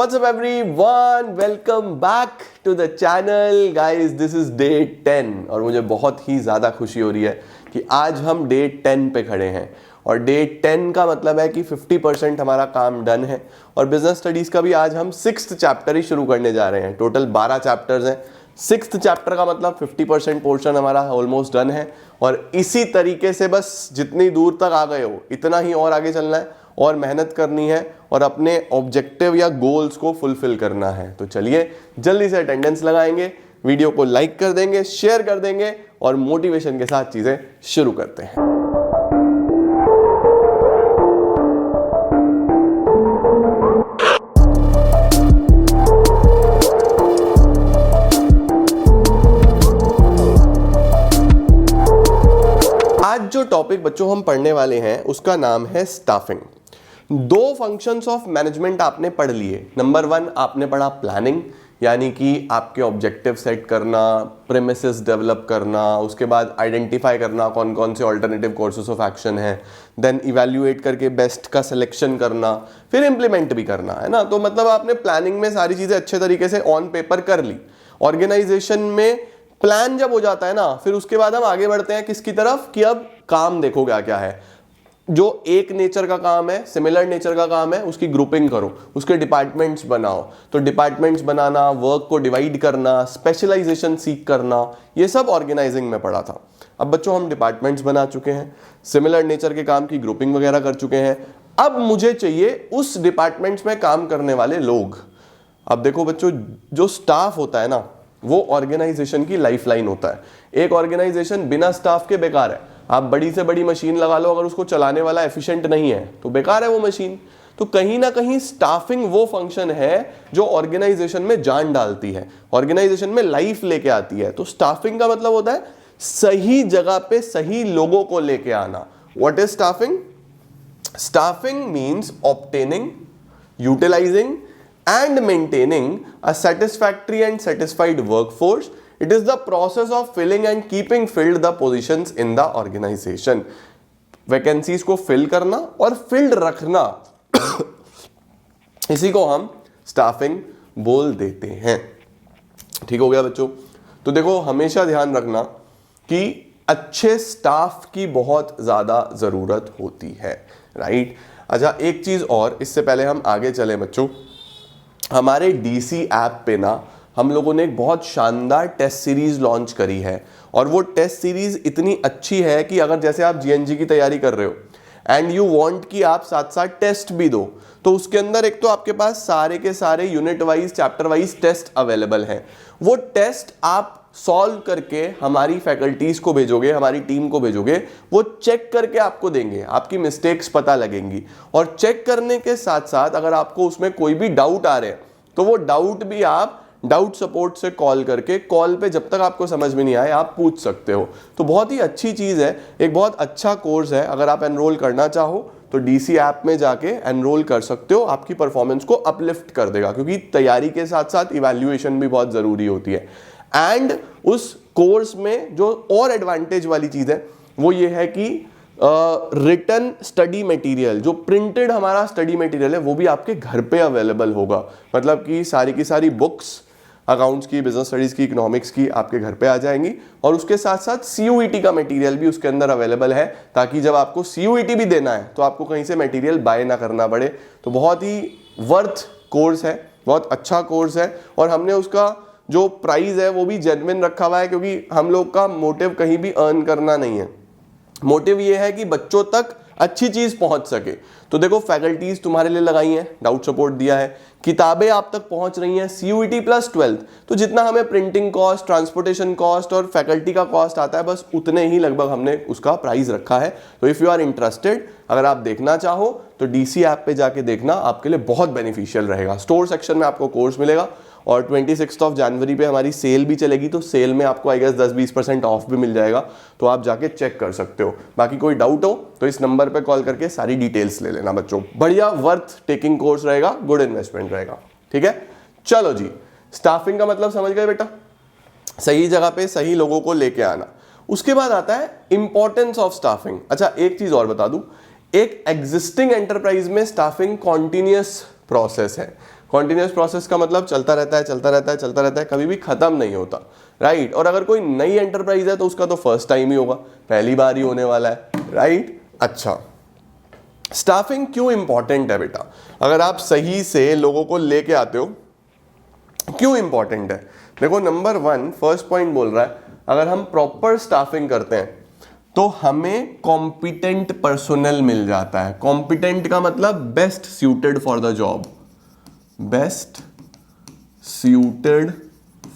What's up everyone? Welcome back to the channel. Guys, this is day 10 और मुझे बहुत ही ज़्यादा खुशी हो रही है कि आज हम डे 10 पे खड़े हैं और डे 10 का मतलब है कि 50% हमारा काम डन है और बिजनेस स्टडीज़ का भी आज हम 6th चैप्टर ही शुरू करने जा रहे हैं। टोटल 12 चैप्टर्स हैं। 6th चैप्टर का मतलब 50% पोर्शन हमारा ऑलमोस्ट डन है और इसी तरीके से बस जितनी दूर तक आ गए हो इतना ही और आगे चलना है और मेहनत करनी है और अपने ऑब्जेक्टिव या गोल्स को फुलफिल करना है। तो चलिए जल्दी से अटेंडेंस लगाएंगे, वीडियो को लाइक कर देंगे, शेयर कर देंगे और मोटिवेशन के साथ चीजें शुरू करते हैं। आज जो टॉपिक बच्चों हम पढ़ने वाले हैं उसका नाम है स्टाफिंग। दो फंक्शंस ऑफ मैनेजमेंट आपने पढ़ लिए। नंबर 1 आपने पढ़ा प्लानिंग, यानी कि आपके ऑब्जेक्टिव सेट करना, प्रेमिसेस डेवलप करना, उसके बाद आइडेंटिफाई करना कौन कौन से ऑल्टरनेटिव कोर्सेस ऑफ एक्शन है, देन इवैल्यूएट करके बेस्ट का सिलेक्शन करना, फिर इंप्लीमेंट भी करना, है ना। तो मतलब आपने प्लानिंग में सारी चीज़ें अच्छे तरीके से ऑन पेपर कर ली। ऑर्गेनाइजेशन में प्लान जब हो जाता है ना, फिर उसके बाद हम आगे बढ़ते हैं किसकी तरफ कि अब काम देखो क्या क्या है। जो एक नेचर का काम है, सिमिलर नेचर का काम है, उसकी ग्रुपिंग करो, उसके डिपार्टमेंट्स बनाओ। तो डिपार्टमेंट्स बनाना, वर्क को डिवाइड करना, स्पेशलाइजेशन सीख करना, ये सब ऑर्गेनाइजिंग में पढ़ा था। अब बच्चों हम डिपार्टमेंट्स बना चुके हैं, सिमिलर नेचर के काम की ग्रुपिंग वगैरह कर चुके हैं। अब मुझे चाहिए उस डिपार्टमेंट्स में काम करने वाले लोग। अब देखो बच्चों, जो स्टाफ होता है ना, वो ऑर्गेनाइजेशन की लाइफलाइन होता है। एक ऑर्गेनाइजेशन बिना स्टाफ के बेकार है। आप बड़ी से बड़ी मशीन लगा लो, अगर उसको चलाने वाला एफिशिएंट नहीं है तो बेकार है वो मशीन। तो कहीं ना कहीं स्टाफिंग वो फंक्शन है जो ऑर्गेनाइजेशन में जान डालती है, ऑर्गेनाइजेशन में लाइफ लेके आती है। तो स्टाफिंग का मतलब होता है सही जगह पे सही लोगों को लेके आना। What is staffing? Staffing means obtaining, utilising and maintaining a satisfactory and satisfied workforce. It is the process of filling and keeping filled the positions in the organization. Vacancies को फिल करना और फिल्ड रखना इसी को हम staffing बोल देते हैं। ठीक हो गया बच्चों? तो देखो हमेशा ध्यान रखना कि अच्छे स्टाफ की बहुत ज्यादा जरूरत होती है, राइट। अच्छा, एक चीज और इससे पहले हम आगे चले बच्चों, हमारे डीसी ऐप पे ना हम लोगों ने एक बहुत शानदार टेस्ट सीरीज लॉन्च करी है और वो टेस्ट सीरीज इतनी अच्छी है कि अगर जैसे आप जीएनजी की तैयारी कर रहे हो एंड यू वांट कि आप साथ साथ टेस्ट भी दो, तो उसके अंदर एक तो आपके पास सारे के सारे unit wise, chapter wise test available हैं। वो टेस्ट आप सॉल्व करके हमारी फैकल्टीज को भेजोगे, हमारी टीम को भेजोगे, वो चेक करके आपको देंगे, आपकी मिस्टेक्स पता लगेंगी। और चेक करने के साथ साथ अगर आपको उसमें कोई भी डाउट आ रहे हैं तो वो डाउट भी आप डाउट सपोर्ट से कॉल करके, कॉल पे जब तक आपको समझ में नहीं आए आप पूछ सकते हो। तो बहुत ही अच्छी चीज़ है, एक बहुत अच्छा कोर्स है। अगर आप एनरोल करना चाहो तो डीसी ऐप में जाके एनरोल कर सकते हो, आपकी परफॉर्मेंस को अपलिफ्ट कर देगा, क्योंकि तैयारी के साथ साथ इवैल्यूएशन भी बहुत ज़रूरी होती है। एंड उस कोर्स में जो और एडवांटेज वाली चीज़ है वो ये है कि रिटन स्टडी मटेरियल, जो प्रिंटेड हमारा स्टडी मटेरियल है, वो भी आपके घर पे अवेलेबल होगा। मतलब कि सारी की सारी बुक्स अकाउंट्स की, बिजनेस स्टडीज़ की, इकोनॉमिक्स की आपके घर पे आ जाएंगी और उसके साथ साथ सीयूईटी का मटेरियल भी उसके अंदर अवेलेबल है, ताकि जब आपको सीयूईटी भी देना है तो आपको कहीं से मटेरियल बाय ना करना पड़े। तो बहुत ही वर्थ कोर्स है, बहुत अच्छा कोर्स है और हमने उसका जो प्राइस है वो भी जेन्युइन रखा हुआ है, क्योंकि हम लोग का मोटिव कहीं भी अर्न करना नहीं है। मोटिव ये है कि बच्चों तक अच्छी चीज पहुंच सके। तो देखो फैकल्टीज तुम्हारे लिए लगाई हैं, डाउट सपोर्ट दिया है, किताबें आप तक पहुंच रही हैं, सीयूईटी प्लस 12th, तो जितना हमें प्रिंटिंग कॉस्ट, ट्रांसपोर्टेशन कॉस्ट और फैकल्टी का कॉस्ट आता है, बस उतने ही लगभग हमने उसका प्राइस रखा है। तो इफ़ यू आर इंटरेस्टेड, अगर आप देखना चाहो तो डीसी ऐप पे जाके देखना, आपके लिए बहुत बेनिफिशियल रहेगा। स्टोर सेक्शन में आपको कोर्स मिलेगा और 26 जनवरी पे हमारी सेल भी चलेगी, तो सेल में आपको आई गेस 10-20% ऑफ भी मिल जाएगा, तो आप जाके चेक कर सकते हो। बाकी कोई डाउट हो तो इस नंबर पे कॉल करके सारी डिटेल्स ले लेना बच्चों। बढ़िया वर्थ टेकिंग कोर्स रहेगा, गुड इन्वेस्टमेंट रहेगा। ठीक है, चलो जी, स्टाफिंग का मतलब समझ गए बेटा, सही जगह पे सही लोगों को लेके आना। उसके बाद आता है इंपॉर्टेंस ऑफ स्टाफिंग। अच्छा, एक चीज और बता दूं, एक एग्जिस्टिंग एंटरप्राइज में स्टाफिंग कॉन्टिन्यूअस प्रोसेस है, कॉन्टिन्यूस प्रोसेस का मतलब चलता रहता है, चलता रहता है, चलता रहता है, कभी भी खत्म नहीं होता, राइट। और अगर कोई नई एंटरप्राइज है तो उसका तो फर्स्ट टाइम ही होगा, पहली बार ही होने वाला है, राइट। अच्छा, स्टाफिंग क्यों इंपॉर्टेंट है बेटा? अगर आप सही से लोगों को लेके आते हो, क्यों इंपॉर्टेंट है? देखो, नंबर 1 फर्स्ट पॉइंट बोल रहा है, अगर हम प्रॉपर स्टाफिंग करते हैं तो हमें कॉम्पिटेंट पर्सोनल मिल जाता है। कॉम्पिटेंट का मतलब best suited for the job, best suited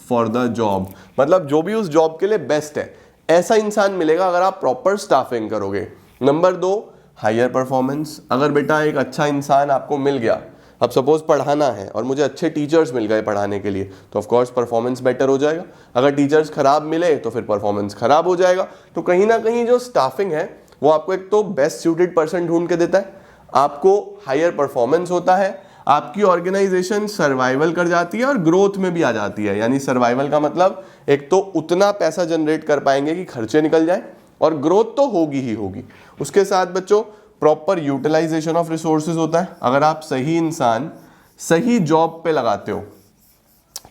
for the job, मतलब जो भी उस जॉब के लिए बेस्ट है, ऐसा इंसान मिलेगा अगर आप प्रॉपर स्टाफिंग करोगे। Number 2, higher performance. अगर बेटा एक अच्छा इंसान आपको मिल गया, अब सपोज पढ़ाना है और मुझे अच्छे टीचर्स मिल गए पढ़ाने के लिए, तो ऑफ कोर्स परफॉर्मेंस बेटर हो जाएगा। अगर टीचर्स खराब मिले तो फिर परफॉर्मेंस खराब हो जाएगा। तो कहीं ना कहीं जो स्टाफिंग है वो आपको एक तो बेस्ट सूटेड पर्सन ढूंढ के देता है, आपको हायर परफॉर्मेंस होता है, आपकी ऑर्गेनाइजेशन सर्वाइवल कर जाती है और ग्रोथ में भी आ जाती है। यानी सर्वाइवल का मतलब एक तो उतना पैसा जनरेट कर पाएंगे कि खर्चे निकल जाए, और ग्रोथ तो होगी ही होगी। उसके साथ बच्चों प्रॉपर यूटिलाइजेशन ऑफ रिसोर्सेज होता है। अगर आप सही इंसान सही जॉब पे लगाते हो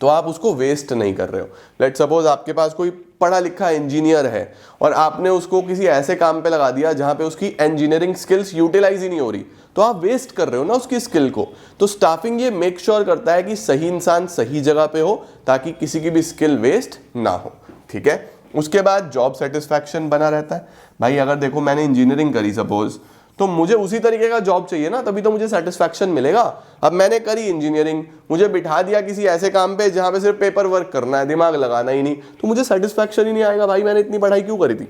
तो आप उसको वेस्ट नहीं कर रहे हो। लेट सपोज आपके पास कोई पढ़ा लिखा इंजीनियर है और आपने उसको किसी ऐसे काम पे लगा दिया जहां पे उसकी इंजीनियरिंग स्किल्स यूटिलाइज ही नहीं हो रही, तो आप वेस्ट कर रहे हो ना उसकी स्किल को। तो स्टाफिंग ये मेक श्योर करता है कि सही इंसान सही जगह पे हो ताकि किसी की भी स्किल वेस्ट ना हो, ठीक है। उसके बाद जॉब सेटिस्फैक्शन बना रहता है। भाई अगर देखो मैंने इंजीनियरिंग करी सपोज, तो मुझे उसी तरीके का जॉब चाहिए ना, तभी तो मुझे सेटिस्फैक्शन मिलेगा। अब मैंने करी इंजीनियरिंग, मुझे बिठा दिया किसी ऐसे काम पे जहां पे सिर्फ पेपर वर्क करना है, दिमाग लगाना ही नहीं, तो मुझे सेटिस्फैक्शन ही नहीं आएगा। भाई मैंने इतनी पढ़ाई क्यों करी थी?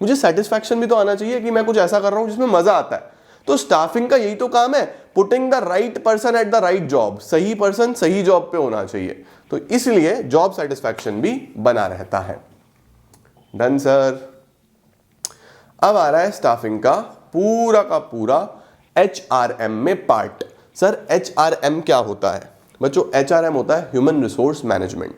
मुझे सेटिस्फैक्शन भी तो आना चाहिए कि मैं कुछ ऐसा कर रहा हूं जिसमें मजा आता है। तो स्टाफिंग का यही तो काम है, putting the right person at the right job. सही पर्सन सही जॉब पे होना चाहिए, तो इसलिए जॉब सेटिस्फैक्शन भी बना रहता है। Done sir. अब आ रहा है स्टाफिंग का पूरा HRM में पार्ट। सर HRM क्या होता है? बच्चों HRM होता है ह्यूमन रिसोर्स मैनेजमेंट।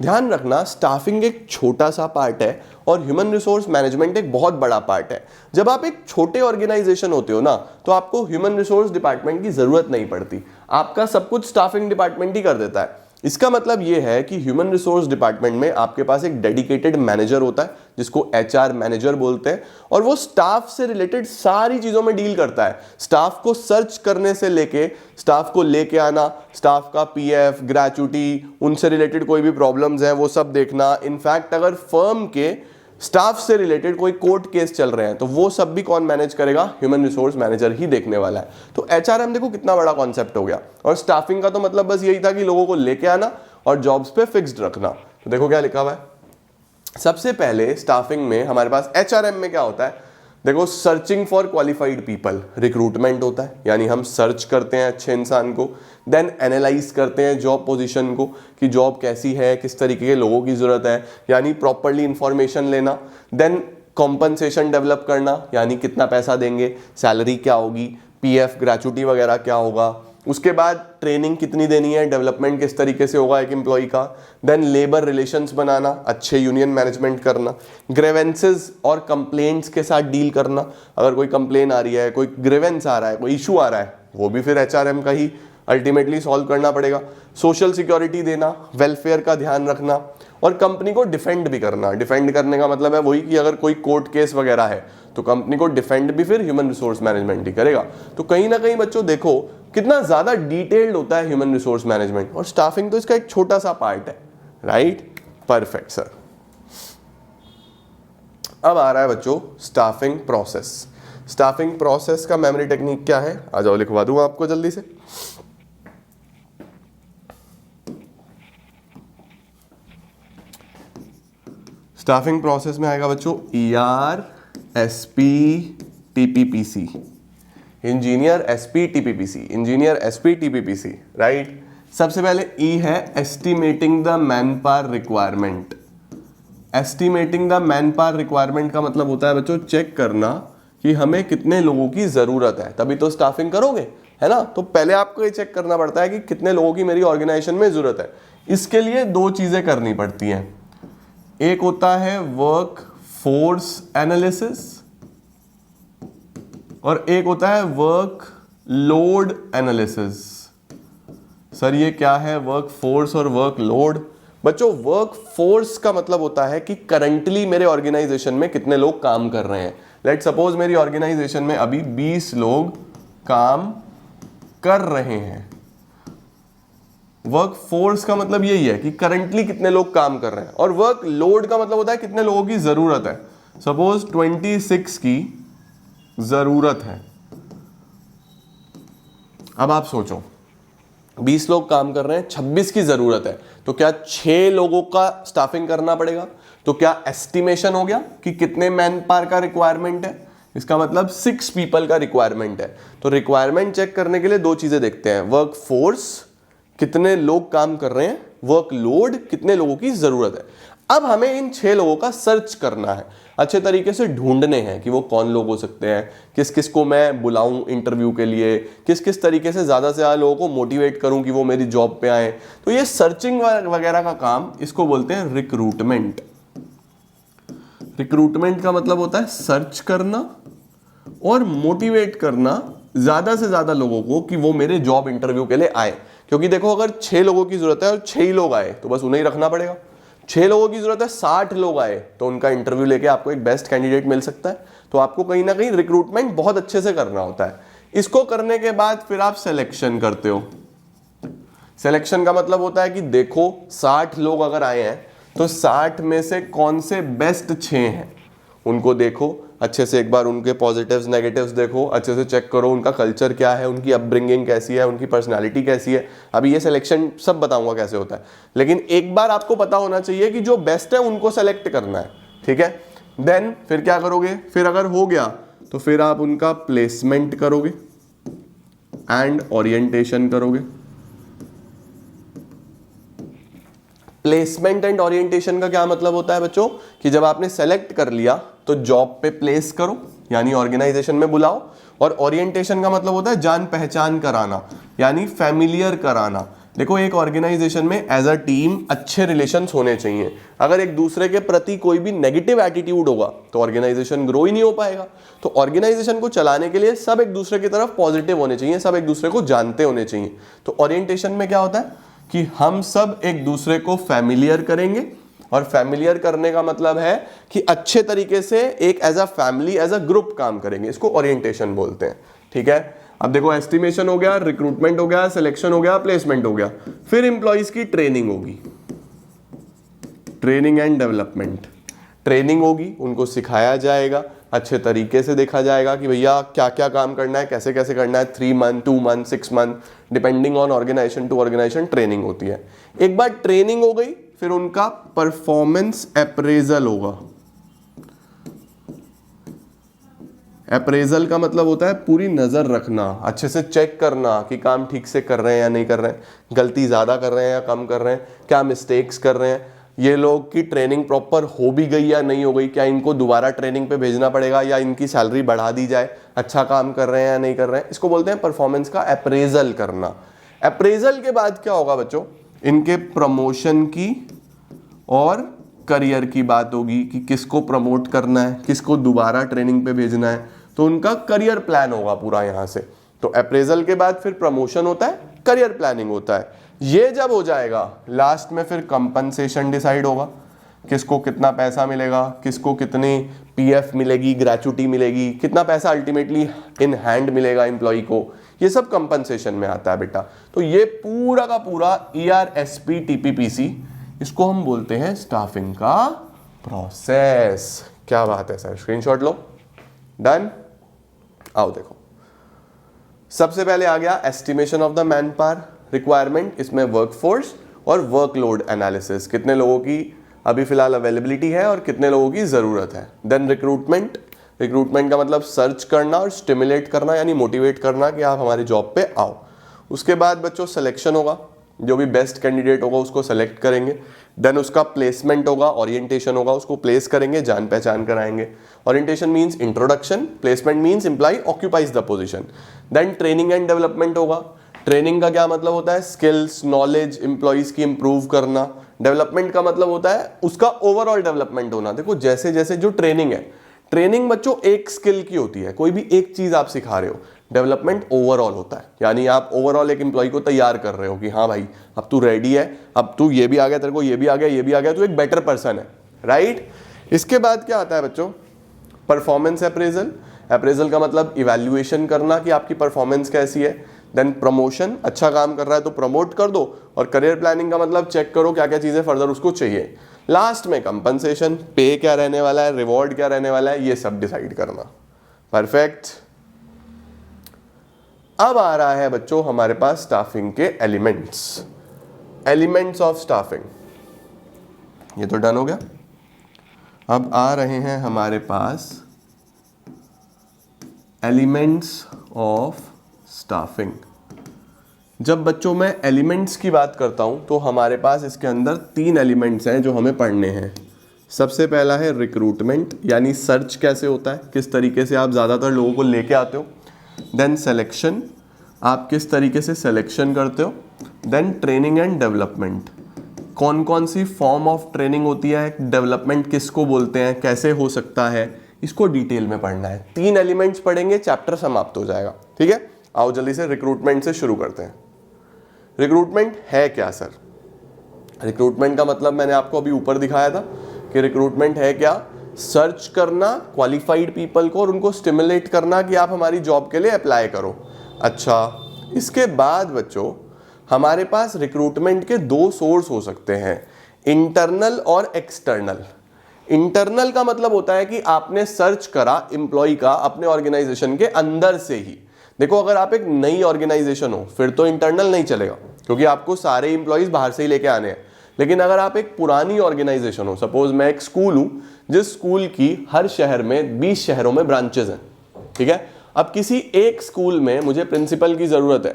ध्यान रखना, स्टाफिंग एक छोटा सा पार्ट है और ह्यूमन रिसोर्स मैनेजमेंट एक बहुत बड़ा पार्ट है। जब आप एक छोटे ऑर्गेनाइजेशन होते हो ना, तो आपको ह्यूमन रिसोर्स डिपार्टमेंट की जरूरत नहीं पड़ती, आपका सब कुछ स्टाफिंग डिपार्टमेंट ही कर देता है। इसका मतलब यह है कि ह्यूमन रिसोर्स डिपार्टमेंट में आपके पास एक डेडिकेटेड मैनेजर होता है जिसको HR मैनेजर बोलते हैं, और वो स्टाफ से रिलेटेड सारी चीजों में डील करता है। स्टाफ को सर्च करने से लेके स्टाफ को लेके आना, स्टाफ का PF ग्रेच्युटी, उनसे रिलेटेड कोई भी प्रॉब्लम्स हैं वो सब देखना। इनफैक्ट अगर फर्म के स्टाफ से रिलेटेड कोई कोर्ट केस चल रहे हैं तो वो सब भी कौन मैनेज करेगा? ह्यूमन रिसोर्स मैनेजर ही देखने वाला है। तो HRM देखो कितना बड़ा कॉन्सेप्ट हो गया। और स्टाफिंग का तो मतलब बस यही था कि लोगों को लेके आना और जॉब्स पे फिक्स्ड रखना। तो देखो क्या लिखा हुआ है। सबसे पहले स्टाफिंग में हमारे पास HRM में क्या होता है? देखो, searching for qualified people, recruitment होता है, यानी हम सर्च करते हैं अच्छे इंसान को। देन एनालाइज करते हैं जॉब पोजीशन को कि जॉब कैसी है, किस तरीके के लोगों की जरूरत है, यानी प्रॉपरली इंफॉर्मेशन लेना। देन कॉम्पनसेशन डेवलप करना, यानी कितना पैसा देंगे, सैलरी क्या होगी, PF ग्रेच्युटी वगैरह क्या होगा। उसके बाद ट्रेनिंग कितनी देनी है, डेवलपमेंट किस तरीके से होगा एक एम्प्लॉय का। देन लेबर रिलेशंस बनाना, अच्छे यूनियन मैनेजमेंट करना, ग्रेवेंसेस और कंप्लेंट्स के साथ डील करना। अगर कोई कंप्लेन आ रही है, कोई ग्रेवेंस आ रहा है, कोई इशू आ रहा है, वो भी फिर HRM का ही अल्टीमेटली सॉल्व करना पड़ेगा। सोशल सिक्योरिटी देना, वेलफेयर का ध्यान रखना, और कंपनी को डिफेंड भी करना। डिफेंड करने का मतलब है वही कि अगर कोई कोर्ट केस वगैरह है तो कंपनी को डिफेंड भी फिर ह्यूमन रिसोर्स मैनेजमेंट ही करेगा। तो कहीं ना कहीं बच्चों देखो कितना ज्यादा डिटेल्ड होता है ह्यूमन रिसोर्स मैनेजमेंट, और स्टाफिंग तो इसका एक छोटा सा पार्ट है, राइट। Perfect sir. अब आ रहा है बच्चों स्टाफिंग प्रोसेस। स्टाफिंग प्रोसेस का मेमोरी टेक्निक क्या है? आ जाओ लिखवा दूं आपको जल्दी से। स्टाफिंग प्रोसेस में आएगा बच्चों ER SP TPPC, engineer SP TPPC, engineer SP TPPC, right. सबसे पहले E है estimating the man power requirement. Estimating the man power requirement का मतलब होता है बच्चों चेक करना कि हमें कितने लोगों की जरूरत है, तभी तो स्टाफिंग करोगे, है ना। तो पहले आपको ये चेक करना पड़ता है कि कितने लोगों की मेरी ऑर्गेनाइजेशन में जरूरत है। इसके लिए 2 चीजें करनी पड़ती हैं। एक होता है वर्क फोर्स एनालिसिस और एक होता है वर्क लोड एनालिसिस। सर ये क्या है वर्क फोर्स और वर्क लोड? बच्चों वर्क फोर्स का मतलब होता है कि करंटली मेरे ऑर्गेनाइजेशन में कितने लोग काम कर रहे हैं। लेट सपोज मेरी ऑर्गेनाइजेशन में अभी 20 लोग काम कर रहे हैं। वर्क फोर्स का मतलब यही है कि करंटली कितने लोग काम कर रहे हैं, और वर्क लोड का मतलब होता है कितने लोगों की जरूरत है। सपोज 26 की जरूरत है। अब आप सोचो 20 लोग काम कर रहे हैं, 26 की जरूरत है, तो क्या 6 लोगों का स्टाफिंग करना पड़ेगा? तो क्या एस्टिमेशन हो गया कि कितने मैन पावर का रिक्वायरमेंट है? इसका मतलब 6 पीपल का रिक्वायरमेंट है। तो रिक्वायरमेंट चेक करने के लिए दो चीजें देखते हैं, वर्क फोर्स कितने लोग काम कर रहे हैं, वर्क लोड कितने लोगों की जरूरत है। अब हमें इन 6 लोगों का सर्च करना है, अच्छे तरीके से ढूंढने हैं कि वो कौन लोग हो सकते हैं, किस किस को मैं बुलाऊं इंटरव्यू के लिए, किस किस तरीके से ज़्यादा से ज़्यादा लोगों को मोटिवेट करूं कि वो मेरी जॉब पे आए। तो ये सर्चिंग वगैरह का काम, इसको बोलते हैं रिक्रूटमेंट। रिक्रूटमेंट का मतलब होता है सर्च करना और मोटिवेट करना ज़्यादा से ज़्यादा लोगों को कि वो मेरे जॉब इंटरव्यू के लिए आए। क्योंकि देखो अगर 6 लोगों की ज़रूरत है और 6 ही लोग आए तो बस उन्हें ही रखना पड़ेगा। 6 लोगों की जरूरत है, 60 लोग आए तो उनका इंटरव्यू लेके आपको एक बेस्ट कैंडिडेट मिल सकता है। तो आपको कहीं ना कहीं रिक्रूटमेंट बहुत अच्छे से करना होता है। इसको करने के बाद फिर आप सिलेक्शन करते हो। सिलेक्शन का मतलब होता है कि देखो 60 लोग अगर आए हैं तो 60 में से कौन से बेस्ट 6 हैं उनको देखो अच्छे से, एक बार उनके पॉजिटिव्स नेगेटिव्स देखो, अच्छे से चेक करो उनका कल्चर क्या है, उनकी अपब्रिंगिंग कैसी है, उनकी पर्सनालिटी कैसी है। अभी ये सिलेक्शन सब बताऊंगा कैसे होता है, लेकिन एक बार आपको पता होना चाहिए कि जो बेस्ट है उनको सेलेक्ट करना है, ठीक है। देन फिर क्या करोगे, फिर अगर हो गया तो फिर आप उनका प्लेसमेंट करोगे एंड ओरिएंटेशन करोगे। प्लेसमेंट एंड ओरिएंटेशन का क्या मतलब होता है बच्चों, कि जब आपने सेलेक्ट कर लिया तो जॉब पे प्लेस करो, यानी ऑर्गेनाइजेशन में बुलाओ। और ओरिएंटेशन का मतलब होता है जान पहचान कराना, यानी फैमिलियर कराना। देखो एक ऑर्गेनाइजेशन में एज अ टीम अच्छे रिलेशंस होने चाहिए। अगर एक दूसरे के प्रति कोई भी नेगेटिव एटीट्यूड होगा तो ऑर्गेनाइजेशन ग्रो ही नहीं हो पाएगा। तो ऑर्गेनाइजेशन को चलाने के लिए सब एक दूसरे की तरफ पॉजिटिव होने चाहिए, सब एक दूसरे को जानते होने चाहिए। तो ओरिएंटेशन में क्या होता है कि हम सब एक दूसरे को फैमिलियर करेंगे, और फैमिलियर करने का मतलब है कि अच्छे तरीके से एक as a family as a group काम करेंगे, इसको ओरिएंटेशन बोलते हैं, ठीक है। अब देखो एस्टिमेशन हो गया, रिक्रूटमेंट हो गया, सिलेक्शन हो गया, प्लेसमेंट हो गया। फिर एम्प्लॉइज की ट्रेनिंग होगी, ट्रेनिंग एंड डेवलपमेंट। ट्रेनिंग होगी, उनको सिखाया जाएगा, अच्छे तरीके से देखा जाएगा कि भैया क्या क्या काम करना है, कैसे कैसे करना है। 3 month, 2 month, 6 month, depending on organisation to organisation training होती है। एक बार ट्रेनिंग हो गई फिर उनका परफॉर्मेंस अप्रेजल होगा। अप्रेजल का मतलब होता है पूरी नजर रखना, अच्छे से चेक करना कि काम ठीक से कर रहे हैं या नहीं कर रहे हैं, गलती ज्यादा कर रहे हैं या कम कर रहे हैं, क्या मिस्टेक्स कर रहे हैं, ये लोग की ट्रेनिंग प्रॉपर हो भी गई या नहीं हो गई, क्या इनको दोबारा ट्रेनिंग पे भेजना पड़ेगा या इनकी सैलरी बढ़ा दी जाए, अच्छा काम कर रहे हैं या नहीं कर रहे हैं। इसको बोलते हैं परफॉर्मेंस का अप्रेजल करना। अप्रेजल के बाद क्या होगा बच्चों, इनके प्रमोशन की और करियर की बात होगी कि किसको प्रमोट करना है, किसको दोबारा ट्रेनिंग पे भेजना है। तो उनका करियर प्लान होगा पूरा यहाँ से। तो अप्रेजल के बाद फिर प्रमोशन होता है, करियर प्लानिंग होता है। ये जब हो जाएगा लास्ट में फिर कंपनसेशन डिसाइड होगा, किसको कितना पैसा मिलेगा, किसको कितनी पीएफ मिलेगी, ग्रेचुटी मिलेगी, कितना पैसा अल्टीमेटली इन हैंड मिलेगा एम्प्लॉय को। ये सब कंपनसेशन में आता है बेटा। तो ये पूरा का पूरा ERSP TPPC, इसको हम बोलते हैं स्टाफिंग का प्रोसेस। क्या बात है सर, स्क्रीनशॉट लो, डन। आओ देखो, सबसे पहले आ गया estimation of the man power requirement, इसमें वर्कफोर्स और वर्कलोड एनालिसिस, कितने लोगों की अभी फिलहाल अवेलेबिलिटी है और कितने लोगों की जरूरत है। देन रिक्रूटमेंट, रिक्रूटमेंट का मतलब सर्च करना और स्टिमुलेट करना, यानी मोटिवेट करना कि आप हमारी जॉब पे आओ। उसके बाद बच्चों सिलेक्शन होगा, जो भी बेस्ट कैंडिडेट होगा उसको सेलेक्ट करेंगे। देन उसका प्लेसमेंट होगा, ओरिएंटेशन होगा, उसको प्लेस करेंगे, जान पहचान कराएंगे। Orientation means introduction, placement means employee occupies the position. Then training and development होगा। ट्रेनिंग का क्या मतलब होता है, स्किल्स नॉलेज एम्प्लॉइज की इंप्रूव करना। डेवलपमेंट का मतलब होता है उसका ओवरऑल डेवलपमेंट होना। देखो जैसे जैसे जो ट्रेनिंग है, ट्रेनिंग बच्चों एक स्किल की होती है, कोई भी एक चीज आप सिखा रहे हो। डेवलपमेंट ओवरऑल होता है, यानी आप ओवरऑल एक एम्प्लॉय को तैयार कर रहे हो कि हाँ भाई अब तू रेडी है, अब तू ये भी आ गया, तेरे को ये भी आ गया, ये भी आ गया, तू एक बेटर पर्सन है, राइट। इसके बाद क्या आता है बच्चों, परफॉर्मेंस अप्रेजल। अप्रेजल का मतलब इवैल्यूएशन करना कि आपकी परफॉर्मेंस कैसी है। देन प्रमोशन, अच्छा काम कर रहा है तो प्रमोट कर दो। और करियर प्लानिंग का मतलब चेक करो क्या क्या चीजें फर्दर उसको चाहिए। लास्ट में कंपनसेशन, पे क्या रहने वाला है, रिवॉर्ड क्या रहने वाला है, ये सब डिसाइड करना। परफेक्ट। अब आ रहा है बच्चों हमारे पास स्टाफिंग के एलिमेंट्स, एलिमेंट्स ऑफ स्टाफिंग। ये तो डन हो गया। अब आ रहे हैं हमारे पास एलिमेंट्स ऑफ स्टाफिंग। जब बच्चों मैं एलिमेंट्स की बात करता हूं तो हमारे पास इसके अंदर 3 एलिमेंट्स हैं जो हमें पढ़ने हैं। सबसे पहला है रिक्रूटमेंट, यानी सर्च कैसे होता है, किस तरीके से आप ज़्यादातर लोगों को लेके आते हो। देन सिलेक्शन, आप किस तरीके से सिलेक्शन करते हो। देन ट्रेनिंग एंड डेवलपमेंट, कौन कौन सी फॉर्म ऑफ ट्रेनिंग होती है, डेवलपमेंट किसको बोलते हैं, कैसे हो सकता है, इसको डिटेल में पढ़ना है। 3 एलिमेंट्स पढ़ेंगे, चैप्टर समाप्त हो जाएगा। ठीक है, आओ जल्दी से रिक्रूटमेंट से शुरू करते हैं। रिक्रूटमेंट है क्या सर? रिक्रूटमेंट का मतलब मैंने आपको अभी ऊपर दिखाया था कि रिक्रूटमेंट है क्या, सर्च करना क्वालिफाइड पीपल को और उनको स्टिमुलेट करना कि आप हमारी जॉब के लिए अप्लाई करो। अच्छा, इसके बाद बच्चों हमारे पास रिक्रूटमेंट के 2 सोर्स हो सकते हैं, इंटरनल और एक्सटर्नल। इंटरनल का मतलब होता है कि आपने सर्च करा एम्प्लॉय का अपने ऑर्गेनाइजेशन के अंदर से ही। देखो, अगर आप एक नई ऑर्गेनाइजेशन हो फिर तो इंटरनल नहीं चलेगा, क्योंकि आपको सारे एम्प्लॉयज बाहर से ही लेके आने हैं। लेकिन अगर आप एक पुरानी ऑर्गेनाइजेशन हो, सपोज मैं एक स्कूल हूं जिस स्कूल की हर शहर में 20 शहरों में ब्रांचेज हैं, ठीक है। अब किसी एक स्कूल में मुझे प्रिंसिपल की जरूरत है,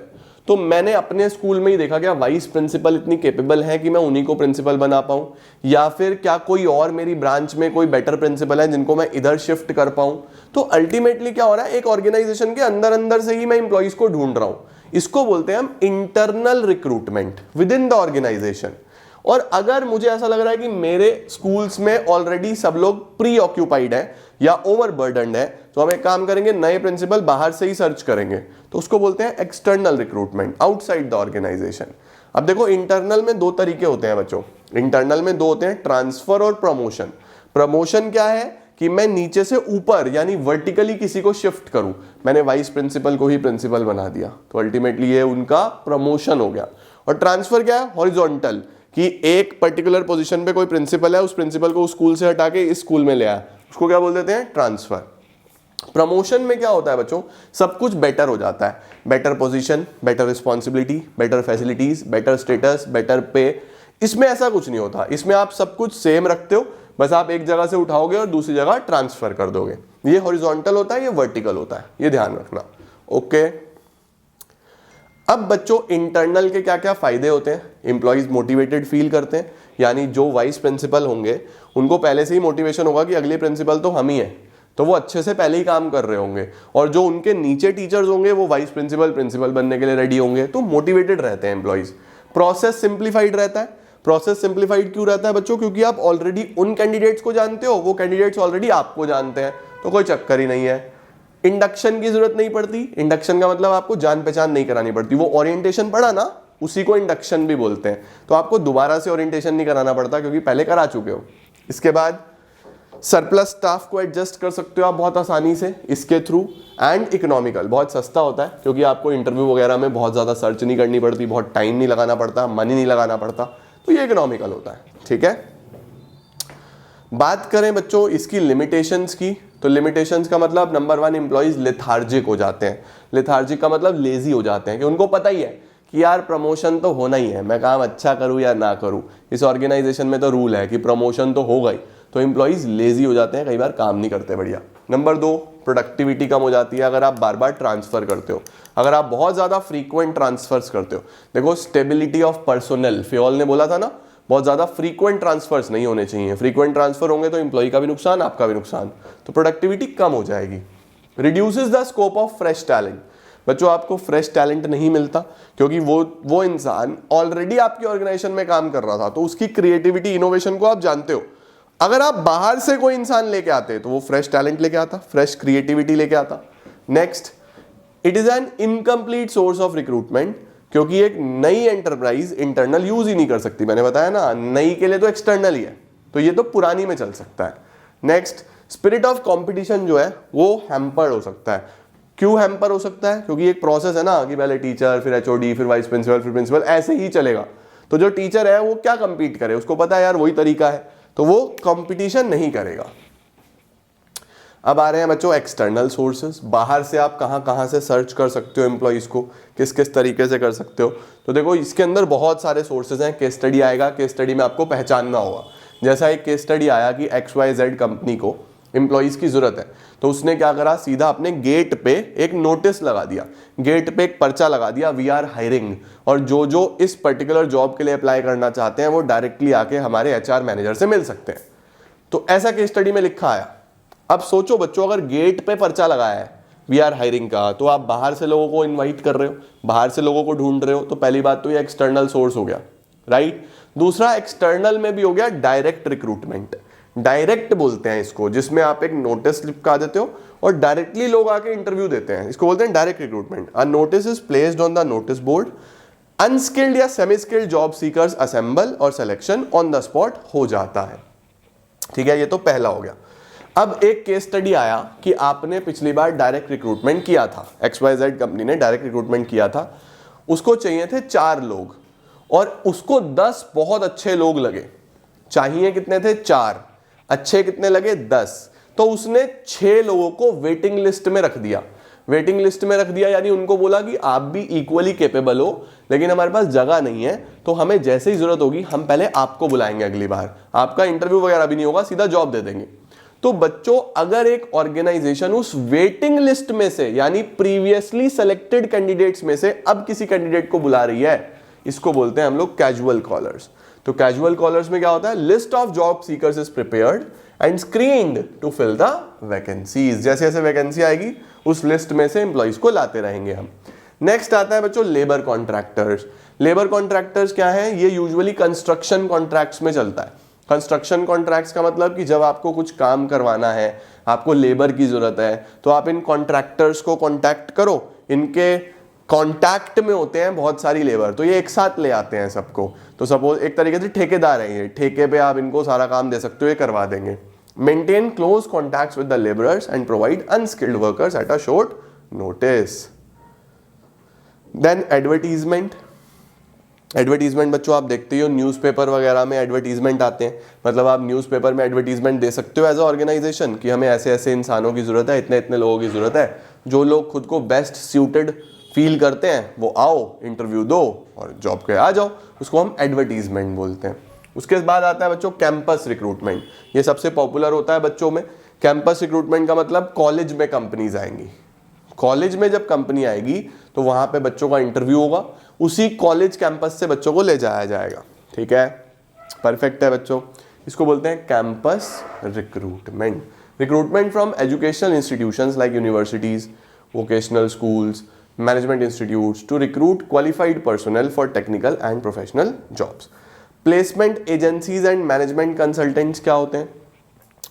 तो मैंने अपने स्कूल में ही देखा क्या वाइस प्रिंसिपल इतनी कैपेबल है कि मैं उन्हीं को प्रिंसिपल बना पाऊं, या फिर क्या कोई और मेरी ब्रांच में कोई बेटर प्रिंसिपल है जिनको मैं इधर शिफ्ट कर पाऊं। तो अल्टीमेटली क्या हो रहा है, एक ऑर्गेनाइजेशन के अंदर अंदर से ही मैं इंप्लॉइज को ढूंढ रहा हूं। इसको बोलते हैं हम internal recruitment within the organisation. और अगर मुझे ऐसा लग रहा है कि मेरे स्कूल्स में ऑलरेडी सब लोग प्री ऑक्यूपाइड है या ओवरबर्डन्ड है, तो हम एक काम करेंगे, नए प्रिंसिपल बाहर से ही सर्च करेंगे, तो उसको बोलते हैं external recruitment, outside the organisation. अब देखो, इंटरनल में 2 तरीके होते हैं बच्चों। इंटरनल में 2 होते हैं, ट्रांसफर और प्रमोशन। प्रमोशन क्या है कि मैं नीचे से ऊपर यानी वर्टिकली किसी को शिफ्ट करूं। मैंने वाइस प्रिंसिपल को ही प्रिंसिपल बना दिया, तो अल्टीमेटली ये उनका प्रमोशन हो गया। और ट्रांसफर क्या है, हॉरिजॉन्टल, कि एक पर्टिकुलर पोजीशन पे कोई प्रिंसिपल है, उस प्रिंसिपल को उस स्कूल से हटा के इस स्कूल में ले आया, उसको क्या बोल देते हैं, ट्रांसफर। प्रमोशन में क्या होता है बच्चों, सब कुछ बेटर हो जाता है, better position, better responsibility, better facilities, better status, better पे। इसमें ऐसा कुछ नहीं होता, इसमें आप सब कुछ सेम रखते हो, बस आप एक जगह से उठाओगे और दूसरी जगह ट्रांसफर कर दोगे। ये हॉरिजॉन्टल होता है, ये वर्टिकल होता है, ये ध्यान रखना। ओके, अब बच्चों इंटरनल के क्या क्या फायदे होते हैं, एम्प्लॉइज मोटिवेटेड फील करते हैं, यानी जो वाइस प्रिंसिपल होंगे उनको पहले से ही मोटिवेशन होगा कि अगले प्रिंसिपल तो हम ही हैं, तो वो अच्छे से पहले ही काम कर रहे होंगे। और जो उनके नीचे टीचर्स होंगे वो वाइस प्रिंसिपल प्रिंसिपल बनने के लिए रेडी होंगे, तो मोटिवेटेड रहते हैं एम्प्लॉइज। प्रोसेस सिंप्लीफाइड रहता है। प्रोसेस सिंप्लीफाइड क्यों रहता है बच्चों, क्योंकि आप ऑलरेडी उन कैंडिडेट्स को जानते हो, वो कैंडिडेट्स ऑलरेडी आपको जानते हैं, तो कोई चक्कर ही नहीं है। इंडक्शन की जरूरत नहीं पड़ती। इंडक्शन का मतलब आपको जान पहचान नहीं करानी पड़ती। वो ओरिएंटेशन पढ़ा ना, उसी को इंडक्शन भी बोलते हैं, तो आपको दोबारा से ओरिएंटेशन नहीं कराना पड़ता क्योंकि पहले करा चुके हो। इसके बाद सरप्लस स्टाफ को एडजस्ट कर सकते हो आप बहुत आसानी से इसके थ्रू। एंड इकोनॉमिकल, बहुत सस्ता होता है क्योंकि आपको इंटरव्यू वगैरह में बहुत ज़्यादा सर्च नहीं करनी पड़ती, बहुत टाइम नहीं लगाना पड़ता, मनी नहीं लगाना पड़ता, तो ये इकोनॉमिकल होता है। ठीक है, बात करें बच्चों इसकी लिमिटेशंस की, तो लिमिटेशंस का मतलब नंबर 1, एम्प्लॉइज लेथार्जिक हो जाते हैं। लेथार्जिक का मतलब लेजी हो जाते हैं कि उनको पता ही है कि यार प्रमोशन तो होना ही है, मैं काम अच्छा करूं या ना करूं, इस ऑर्गेनाइजेशन में तो रूल है कि प्रमोशन तो होगा ही, तो एम्प्लॉइज लेजी हो जाते हैं, कई बार काम नहीं करते बढ़िया। नंबर 2, प्रोडक्टिविटी कम हो जाती है अगर आप बार बार ट्रांसफर करते हो, अगर आप बहुत ज़्यादा फ्रीक्वेंट ट्रांसफर्स करते हो। देखो, स्टेबिलिटी ऑफ पर्सोनल, फियोल ने बोला था ना, बहुत ज़्यादा फ्रीक्वेंट ट्रांसफर्स नहीं होने चाहिए। फ्रीक्वेंट ट्रांसफर होंगे तो एम्प्लॉय का भी नुकसान, आपका भी नुकसान, तो प्रोडक्टिविटी कम हो जाएगी। Reduces the scope of fresh talent, बच्चों आपको फ्रेश टैलेंट नहीं मिलता क्योंकि वो इंसान ऑलरेडी आपकी ऑर्गेनाइजेशन में काम कर रहा था, तो उसकी क्रिएटिविटी इनोवेशन को आप जानते हो। अगर आप बाहर से कोई इंसान लेके आते तो वो फ्रेश टैलेंट लेके आता, फ्रेश क्रिएटिविटी लेके आता। Next, it is an incomplete source of recruitment, क्योंकि एक नई एंटरप्राइज इंटरनल यूज ही नहीं कर सकती, मैंने बताया ना, नई के लिए तो एक्सटर्नल ही है, तो ये तो पुरानी में चल सकता है। नेक्स्ट, स्पिरिट ऑफ कंपटीशन जो है वो हैम्पर हो सकता है। क्यों हैम्पर हो सकता है? क्योंकि एक प्रोसेस है ना कि पहले टीचर, फिर एचओडी, फिर वाइस प्रिंसिपल, फिर प्रिंसिपल, ऐसे ही चलेगा। तो जो टीचर है वो क्या कंपीट करे, उसको पता है यार वही तरीका है, तो वो कंपटीशन नहीं करेगा। अब आ रहे हैं बच्चों एक्सटर्नल सोर्सेज, बाहर से आप कहां कहां से सर्च कर सकते हो एम्प्लॉइज को, किस किस तरीके से कर सकते हो। तो देखो इसके अंदर बहुत सारे सोर्सेज हैं। केस स्टडी आएगा, केस स्टडी में आपको पहचानना होगा। जैसा एक केस स्टडी आया कि XYZ कंपनी को एम्प्लॉइज की जरूरत है, तो उसने क्या करा, सीधा अपने गेट पे एक नोटिस लगा दिया, गेट पे एक पर्चा लगा दिया, वी आर हायरिंग, और जो जो इस पर्टिकुलर जॉब के लिए अप्लाई करना चाहते हैं वो डायरेक्टली आके हमारे HR मैनेजर से मिल सकते हैं। तो ऐसा केस स्टडी में लिखा आया। अब सोचो बच्चों, अगर गेट पे पर्चा लगाया है वी आर हायरिंग का, तो आप बाहर से लोगों को इनवाइट कर रहे हो, बाहर से लोगों को ढूंढ रहे हो, तो पहली बात तो ये एक्सटर्नल सोर्स हो गया, राइट। दूसरा, एक्सटर्नल में भी हो गया डायरेक्ट रिक्रूटमेंट। डायरेक्ट बोलते हैं इसको, जिसमें आप एक नोटिस लिखा देते हो और डायरेक्टली लोग आके इंटरव्यू देते हैं, इसको बोलते हैं direct recruitment. A notice is placed on the notice board, unskilled या semi skilled job seekers assemble और सिलेक्शन ऑन द स्पॉट हो जाता है। ठीक है, ये तो पहला हो गया। अब एक केस स्टडी आया कि आपने पिछली बार डायरेक्ट रिक्रूटमेंट किया था, XYZ कंपनी ने डायरेक्ट रिक्रूटमेंट किया था, उसको चाहिए थे 4 लोग और उसको 10 बहुत अच्छे लोग लगे। चाहिए कितने थे? 4, अच्छे कितने लगे? 10। तो उसने 6 लोगों को वेटिंग लिस्ट में रख दिया। वेटिंग लिस्ट में रख दिया यानी उनको बोला कि आप भी इक्वली कैपेबल हो, लेकिन हमारे पास जगह नहीं है, तो हमें जैसे ही जरूरत होगी हम पहले आपको बुलाएंगे, अगली बार आपका इंटरव्यू वगैरह भी नहीं होगा, सीधा जॉब दे देंगे। तो बच्चों, अगर एक ऑर्गेनाइजेशन उस वेटिंग लिस्ट में से यानी प्रीवियसली सेलेक्टेड कैंडिडेट्स में से अब किसी कैंडिडेट को बुला रही है, इसको बोलते हैं हम लोग कैजुअल कॉलर्स। तो कैजुअल कॉलर्स में क्या होता है, list of job seekers is prepared and screened to fill the vacancies. जैसे जैसे वैकेंसी आएगी उस लिस्ट में से एम्प्लॉइज को लाते रहेंगे हम। नेक्स्ट आता है बच्चों लेबर कॉन्ट्रैक्टर्स। लेबर कॉन्ट्रैक्टर्स क्या है? ये यूजुअली कंस्ट्रक्शन कॉन्ट्रैक्ट्स में चलता है। कंस्ट्रक्शन कॉन्ट्रैक्ट्स का मतलब कि जब आपको कुछ काम करवाना है, आपको लेबर की जरूरत है, तो आप इन कॉन्ट्रैक्टर्स को कॉन्टैक्ट करो, इनके कॉन्टैक्ट में होते हैं बहुत सारी लेबर, तो ये एक साथ ले आते हैं सबको। तो सपोज एक तरीके से ठेकेदार है ये, ठेके पे आप इनको सारा काम दे सकते हो, ये करवा देंगे। Maintain close contacts with the labourers and provide unskilled workers at a short notice. Then advertisement. Advertisement बच्चों आप देखते ही हो, न्यूज़पेपर वगैरह में एडवर्टीजमेंट आते हैं, मतलब आप न्यूज़पेपर में एडवर्टीजमेंट दे सकते हो एज अ ऑर्गेनाइजेशन कि हमें ऐसे ऐसे इंसानों की जरूरत है, इतने इतने लोगों की जरूरत है, जो लोग खुद को बेस्ट सूटेड फील करते हैं वो आओ, इंटरव्यू दो और जॉब के आ जाओ, उसको हम एडवर्टीजमेंट बोलते हैं। उसके बाद आता है बच्चों कैंपस रिक्रूटमेंट। ये सबसे पॉपुलर होता है बच्चों में। कैंपस रिक्रूटमेंट का मतलब कॉलेज में कंपनीज आएंगी, कॉलेज में जब कंपनी आएगी तो वहां पे बच्चों का इंटरव्यू होगा, उसी कॉलेज कैंपस से बच्चों को ले जाया जाएगा। ठीक है, परफेक्ट है बच्चों, इसको बोलते हैं campus recruitment. Recruitment from educational institutions like universities, vocational schools, management institutes to recruit qualified personnel for technical and professional jobs. Placement agencies and management consultants क्या होते हैं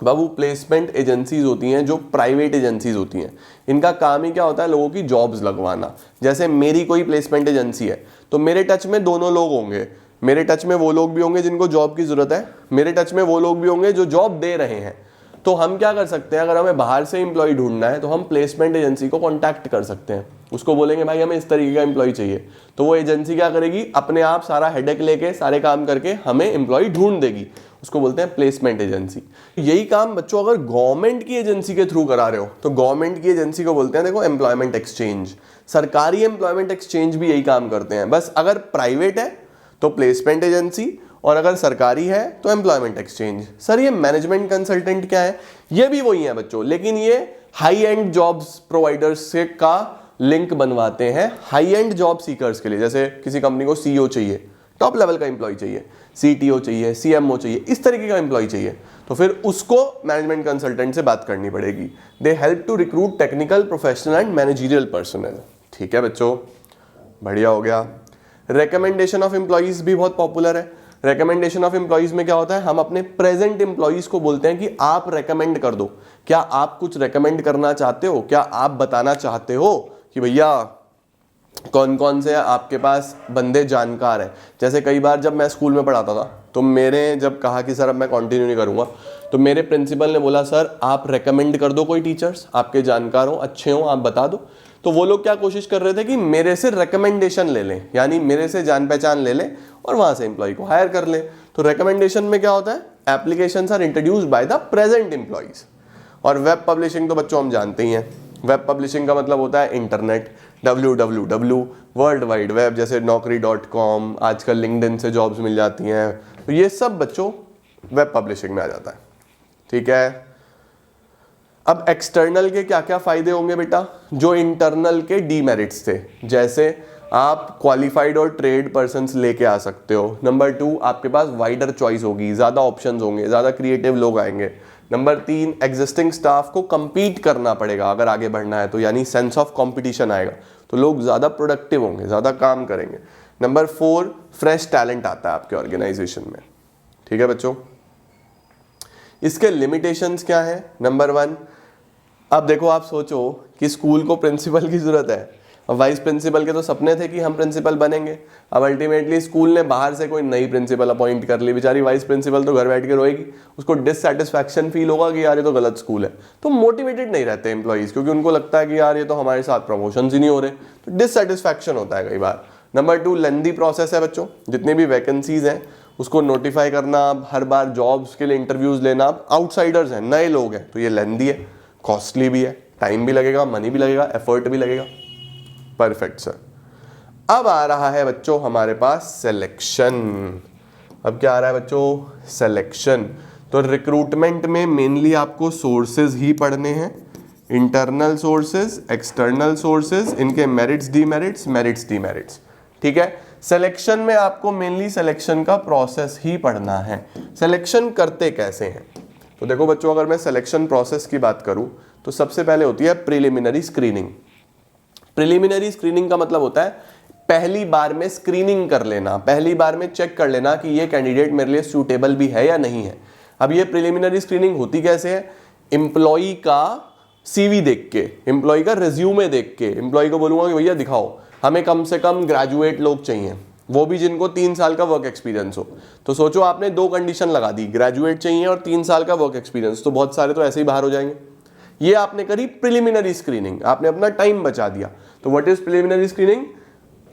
बाबू? प्लेसमेंट एजेंसीज होती हैं जो प्राइवेट एजेंसीज होती हैं, इनका काम ही क्या होता है? लोगों की जॉब्स लगवाना। जैसे मेरी कोई प्लेसमेंट एजेंसी है तो मेरे टच में दोनों लोग होंगे, मेरे टच में वो लोग भी होंगे जिनको जॉब की जरूरत है, मेरे टच में वो लोग भी होंगे जो जॉब दे रहे हैं। तो हम क्या कर सकते हैं, अगर हमें बाहर से एम्प्लॉय ढूंढना है तो हम प्लेसमेंट एजेंसी को कॉन्टैक्ट कर सकते हैं, उसको बोलेंगे भाई हमें इस तरीके का एम्प्लॉय चाहिए, तो वो एजेंसी क्या करेगी, अपने आप सारा हेडेक लेके सारे काम करके हमें एम्प्लॉय ढूंढ देगी, उसको बोलते हैं प्लेसमेंट एजेंसी। यही काम बच्चों अगर गवर्नमेंट की एजेंसी के थ्रू करा रहे हो तो गवर्नमेंट की एजेंसी को बोलते हैं देखो एम्प्लॉयमेंट एक्सचेंज। सरकारी एम्प्लॉयमेंट एक्सचेंज भी यही काम करते हैं, बस अगर प्राइवेट है तो प्लेसमेंट एजेंसी और अगर सरकारी है तो एम्प्लॉयमेंट एक्सचेंज। सर ये मैनेजमेंट कंसल्टेंट क्या है? ये भी वही है बच्चों, लेकिन ये हाई एंड जॉब्स प्रोवाइडर्स से का लिंक बनवाते हैं हाई एंड जॉब सीकर्स के लिए। जैसे किसी कंपनी को सीईओ चाहिए, टॉप लेवल का एम्प्लॉय चाहिए, सीटीओ चाहिए, सीएमओ चाहिए, इस तरीके का एम्प्लॉय चाहिए, तो फिर उसको मैनेजमेंट कंसल्टेंट से बात करनी पड़ेगी। They help to recruit technical, professional and managerial personnel. ठीक है बच्चों, बढ़िया हो गया। रिकमेंडेशन ऑफ एम्प्लॉइज भी बहुत पॉपुलर है। रिकमेंडेशन ऑफ एम्प्लॉइज में क्या होता है, हम अपने प्रेजेंट एम्प्लॉइज को बोलते हैं कि आप रेकमेंड कर दो। क्या आप कुछ रेकमेंड करना चाहते हो? क्या आप बताना चाहते हो कि भैया कौन कौन से आपके पास बंदे जानकार हैं। जैसे कई बार जब मैं स्कूल में पढ़ाता था तो मेरे जब कहा कि सर अब मैं कंटिन्यू नहीं करूँगा, तो मेरे प्रिंसिपल ने बोला सर आप रेकमेंड कर दो कोई टीचर्स आपके जानकार हो, अच्छे हो, आप बता दो। तो वो लोग क्या कोशिश कर रहे थे कि मेरे से रिकमेंडेशन ले लें, यानी मेरे से जान पहचान ले लें और वहाँ से एम्प्लॉय को हायर कर लें। तो रिकमेंडेशन में क्या होता है, applications are introduced by the present employees. और वेब पब्लिशिंग तो बच्चों हम जानते ही हैं, वेब पब्लिशिंग का मतलब होता है internet, www, world wide web, जैसे naukri.com, आजकल लिंक्डइन से जॉब्स मिल जाती हैं, तो ये सब बच्चों वेब पब्लिशिंग में आ जाता है। ठीक है, अब एक्सटर्नल के क्या क्या फायदे होंगे बेटा, जो इंटरनल के डीमेरिट्स थे, जैसे आप क्वालिफाइड और ट्रेड पर्सन्स लेके आ सकते हो। नंबर 2, आपके पास वाइडर चॉइस होगी, ज़्यादा ऑप्शंस होंगे, ज़्यादा क्रिएटिव लोग आएंगे। नंबर 3, एग्जिस्टिंग स्टाफ को compete करना पड़ेगा अगर आगे बढ़ना है तो, यानी सेंस ऑफ कंपटीशन आएगा, तो लोग ज़्यादा प्रोडक्टिव होंगे, ज़्यादा काम करेंगे। नंबर 4, फ्रेश टैलेंट आता है आपके ऑर्गेनाइजेशन में। ठीक है बच्चों, इसके लिमिटेशंस क्या है। नंबर 1, अब देखो आप सोचो कि स्कूल को प्रिंसिपल की ज़रूरत है, वाइस प्रिंसिपल के तो सपने थे कि हम प्रिंसिपल बनेंगे। अब अल्टीमेटली स्कूल ने बाहर से कोई नई प्रिंसिपल अपॉइंट कर ली, बेचारी वाइस प्रिंसिपल तो घर बैठ के रोएगी, उसको डिससेटिस्फैक्शन फील होगा कि यार ये तो गलत स्कूल है। तो मोटिवेटेड नहीं रहते एम्प्लॉइज, क्योंकि उनको लगता है कि यार ये तो हमारे साथ प्रमोशन ही नहीं हो रहे, तो डिससेटिस्फैक्शन होता है कई बार। नंबर 2, लेंदी प्रोसेस है बच्चों, जितनी भी वैकेंसीज हैं उसको नोटिफाई करना, हर बार जॉब्स के लिए इंटरव्यूज लेना, आउटसाइडर्स हैं, नए लोग हैं, तो ये लेंदी है, कॉस्टली भी है, टाइम भी लगेगा, मनी भी लगेगा, एफर्ट भी लगेगा। Perfect sir. अब आ रहा है बच्चों हमारे पास सिलेक्शन। अब क्या आ रहा है बच्चों, सिलेक्शन। तो रिक्रूटमेंट में मेनली आपको सोर्सेज ही पढ़ने हैं, इंटरनल सोर्सेज, एक्सटर्नल सोर्सेज, इनके मेरिट्स डीमेरिट्स, मेरिट्स डीमेरिट्स। ठीक है, सिलेक्शन में आपको मेनली सिलेक्शन का प्रोसेस ही पढ़ना है। सिलेक्शन करते कैसे हैं, तो देखो बच्चों, अगर मैं सिलेक्शन प्रोसेस की बात करूं तो सबसे पहले होती है प्रिलिमिनरी स्क्रीनिंग। प्रिलिमिनरी स्क्रीनिंग का मतलब होता है पहली बार में स्क्रीनिंग कर लेना, पहली बार में चेक कर लेना कि ये कैंडिडेट मेरे लिए सूटेबल भी है या नहीं है। अब ये प्रिलिमिनरी स्क्रीनिंग होती कैसे है, एम्प्लॉय का सीवी देख के, एम्प्लॉय का रिज्यूमे देख के, एम्प्लॉय को बोलूंगा कि भैया दिखाओ, हमें कम से कम ग्रेजुएट लोग चाहिए, वो भी जिनको 3 साल का वर्क एक्सपीरियंस हो। तो सोचो आपने 2 कंडीशन लगा दी, ग्रेजुएट चाहिए और 3 साल का वर्क एक्सपीरियंस, तो बहुत सारे तो ऐसे ही बाहर हो जाएंगे। ये आपने करी प्रिलिमिनरी स्क्रीनिंग, आपने अपना टाइम बचा दिया। तो व्हाट इज प्रिलिमिनरी स्क्रीनिंग,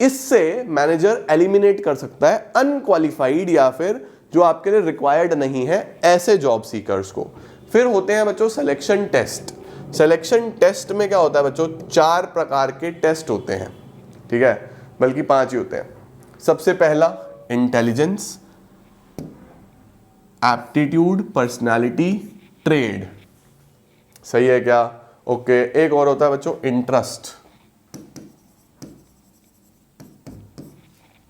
इससे मैनेजर एलिमिनेट कर सकता है अनक्वालिफाइड या फिर जो आपके लिए रिक्वायर्ड नहीं है ऐसे जॉब सीकर्स को। फिर होते हैं बच्चों सिलेक्शन टेस्ट। सिलेक्शन टेस्ट में क्या होता है बच्चों, 4 प्रकार के टेस्ट होते हैं, ठीक है, बल्कि 5 ही होते हैं। सबसे पहला इंटेलिजेंस, एप्टीट्यूड, पर्सनालिटी, ट्रेड। सही है क्या, ओके। एक और होता है बच्चों इंटरेस्ट,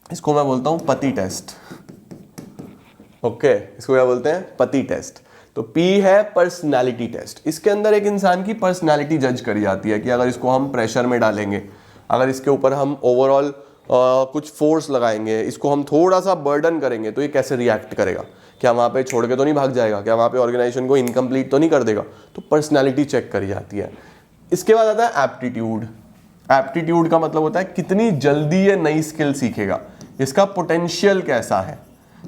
इसको मैं बोलता हूं पति टेस्ट। ओके, इसको क्या बोलते हैं, पति टेस्ट। तो पी है पर्सनालिटी टेस्ट, इसके अंदर एक इंसान की पर्सनालिटी जज करी जाती है कि अगर इसको हम प्रेशर में डालेंगे, अगर इसके ऊपर हम ओवरऑल कुछ फोर्स लगाएंगे, इसको हम थोड़ा सा बर्डन करेंगे तो ये कैसे रिएक्ट करेगा, क्या वहाँ पे छोड़ के तो नहीं भाग जाएगा, क्या वहाँ पे ऑर्गेनाइजेशन को इनकम्प्लीट तो नहीं कर देगा। तो पर्सनालिटी चेक करी जाती है। इसके बाद आता है एप्टीट्यूड। एप्टीट्यूड का मतलब होता है कितनी जल्दी ये नई स्किल सीखेगा, इसका पोटेंशियल कैसा है,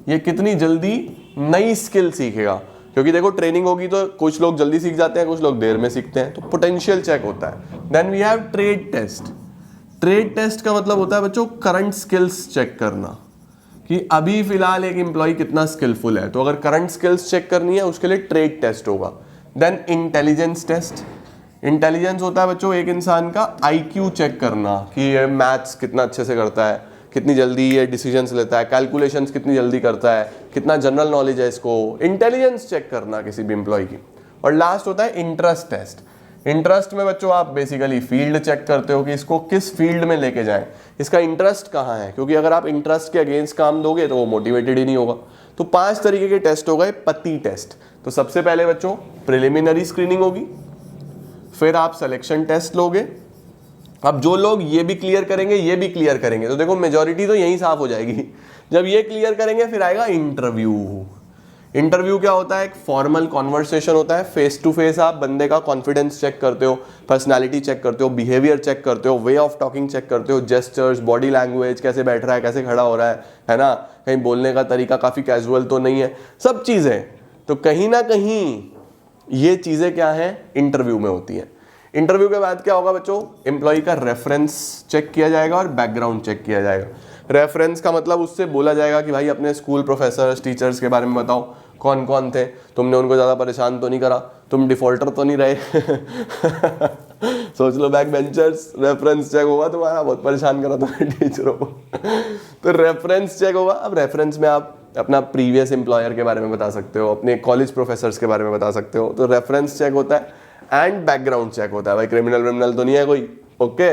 ये कितनी जल्दी नई स्किल सीखेगा। क्योंकि देखो ट्रेनिंग होगी तो कुछ लोग जल्दी सीख जाते हैं, कुछ लोग देर में सीखते हैं, तो पोटेंशियल चेक होता है। Then we have trade test. Trade test का मतलब होता है बच्चों करंट स्किल्स चेक करना, कि अभी फिलहाल एक एम्प्लॉय कितना स्किलफुल है। तो अगर करंट स्किल्स चेक करनी है उसके लिए ट्रेड टेस्ट होगा। Then intelligence test. इंटेलिजेंस होता है बच्चों एक इंसान का आईक्यू चेक करना, कि ये मैथ्स कितना अच्छे से करता है, कितनी जल्दी ये डिसीजंस लेता है, कैलकुलेशंस कितनी जल्दी करता है, कितना जनरल नॉलेज है, इसको इंटेलिजेंस चेक करना किसी भी एम्प्लॉय की। और लास्ट होता है इंटरेस्ट टेस्ट। इंटरेस्ट में बच्चों आप बेसिकली फील्ड चेक करते हो कि इसको किस फील्ड में लेके जाएं, इसका इंटरेस्ट कहाँ है, क्योंकि अगर आप इंटरेस्ट के अगेंस्ट काम दोगे तो वो मोटिवेटेड ही नहीं होगा। तो 5 तरीके के टेस्ट हो गए पति टेस्ट। तो सबसे पहले बच्चों प्रिलिमिनरी स्क्रीनिंग होगी, फिर आप सिलेक्शन टेस्ट लोगे। अब जो लोग ये भी क्लियर करेंगे, ये भी क्लियर करेंगे, तो देखो मेजॉरिटी तो यहीं साफ हो जाएगी। जब ये क्लियर करेंगे फिर आएगा इंटरव्यू। इंटरव्यू क्या होता है? एक फॉर्मल कॉन्वर्सेशन होता है, फेस टू फेस आप बंदे का कॉन्फिडेंस चेक करते हो, पर्सनालिटी चेक करते हो, बिहेवियर चेक करते हो, वे ऑफ टॉकिंग चेक करते हो, जेस्चर्स, बॉडी लैंग्वेज, कैसे बैठ रहा है, कैसे खड़ा हो रहा है ना, कहीं बोलने का तरीका काफ़ी कैजुअल तो नहीं है, सब चीज़ें। तो कहीं ना कहीं ये चीज़ें क्या हैं, इंटरव्यू में होती हैं। इंटरव्यू के बाद क्या होगा बच्चों? एम्प्लॉय का रेफरेंस चेक किया जाएगा और बैकग्राउंड चेक किया जाएगा। रेफरेंस का मतलब उससे बोला जाएगा कि भाई अपने स्कूल प्रोफेसर्स, टीचर्स के बारे में बताओ, कौन कौन थे, तुमने उनको ज़्यादा परेशान तो नहीं करा, तुम डिफॉल्टर तो नहीं रहे। सोच लो बैक बेंचर्स, रेफरेंस चेक होगा तुम्हारा, बहुत परेशान करा तुम्हारे टीचरों को। तो रेफरेंस चेक होगा। अब रेफरेंस में आप अपना प्रीवियस एम्प्लॉयर के बारे में बता सकते हो, अपने कॉलेज प्रोफेसर्स के बारे में बता सकते हो। तो रेफरेंस चेक होता है एंड बैकग्राउंड चेक होता है। भाई क्रिमिनल विमिनल तो नहीं है कोई? ओके,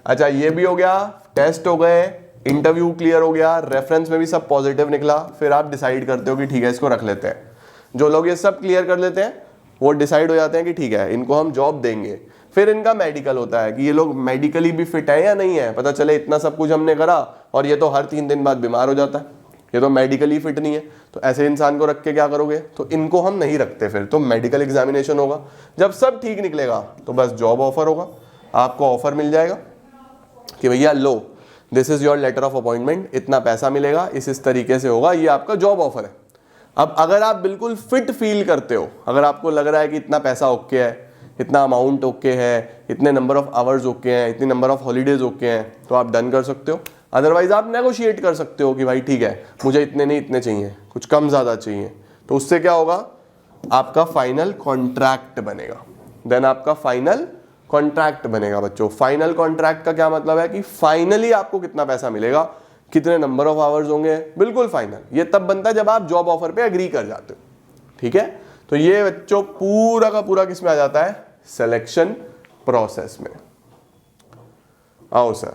अच्छा ये भी हो गया, टेस्ट हो गए, इंटरव्यू क्लियर हो गया, रेफरेंस में भी सब पॉजिटिव निकला, फिर आप डिसाइड करते हो कि ठीक है इसको रख लेते हैं। जो लोग ये सब क्लियर कर लेते हैं वो डिसाइड हो जाते हैं कि ठीक है इनको हम जॉब देंगे। फिर इनका मेडिकल होता है कि ये लोग मेडिकली भी फिट है या नहीं है। पता चले इतना सब कुछ हमने करा और ये तो हर 3 दिन बाद बीमार हो जाता है, ये तो मेडिकली फिट नहीं है, तो ऐसे इंसान को रख के क्या करोगे? तो इनको हम नहीं रखते। फिर तो मेडिकल एग्जामिनेशन होगा, जब सब ठीक निकलेगा तो बस जॉब ऑफर होगा, आपको ऑफर मिल जाएगा कि भैया लो this is your letter of appointment, इतना पैसा मिलेगा, इस तरीके से होगा, ये आपका जॉब ऑफर है। अब अगर आप बिल्कुल फिट फील करते हो, अगर आपको लग रहा है कि इतना पैसा ओके है, इतना अमाउंट ओके है, इतने नंबर ऑफ आवर्स ओके हैं, इतनी नंबर ऑफ हॉलीडेज ओके हैं, तो आप डन कर सकते हो। अदरवाइज आप नेगोशिएट कर सकते हो कि भाई ठीक है मुझे इतने नहीं इतने चाहिए, कुछ कम ज़्यादा चाहिए। तो उससे क्या होगा? आपका फाइनल कॉन्ट्रैक्ट बनेगा। देन आपका फाइनल कॉन्ट्रैक्ट बनेगा बच्चों। फाइनल कॉन्ट्रैक्ट का क्या मतलब है कि फाइनली आपको कितना पैसा मिलेगा, कितने नंबर ऑफ आवर्स होंगे, बिल्कुल फाइनल। ये तब बनता है जब आप जॉब ऑफर पे एग्री कर जाते हो, ठीक है। तो ये बच्चों पूरा का पूरा किस में आ जाता है? सिलेक्शन प्रोसेस में। आओ सर,